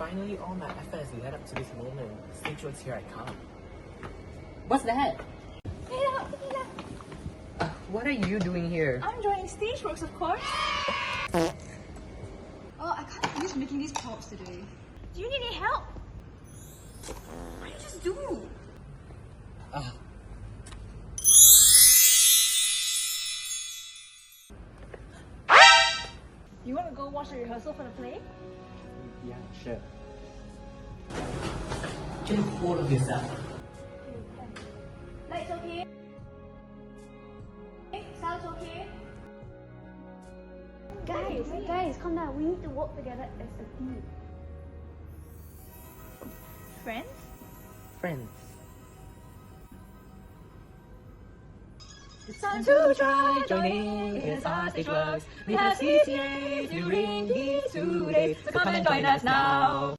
Finally, all my efforts led up to this moment. Stageworks, here I come. What's that? What are you doing here? I'm joining Stageworks, of course. Oh, I can't finish making these props today. Do you need any help? What do you just do? You want to go watch the rehearsal for the play? Yeah, sure. Take hold of yourself. Lights okay? Sounds okay? Guys, calm down. We need to work together as a team. Friends? Friends. It's time to try joining ASR Stageworks. We have CCA during these 2 days, so come and join us now.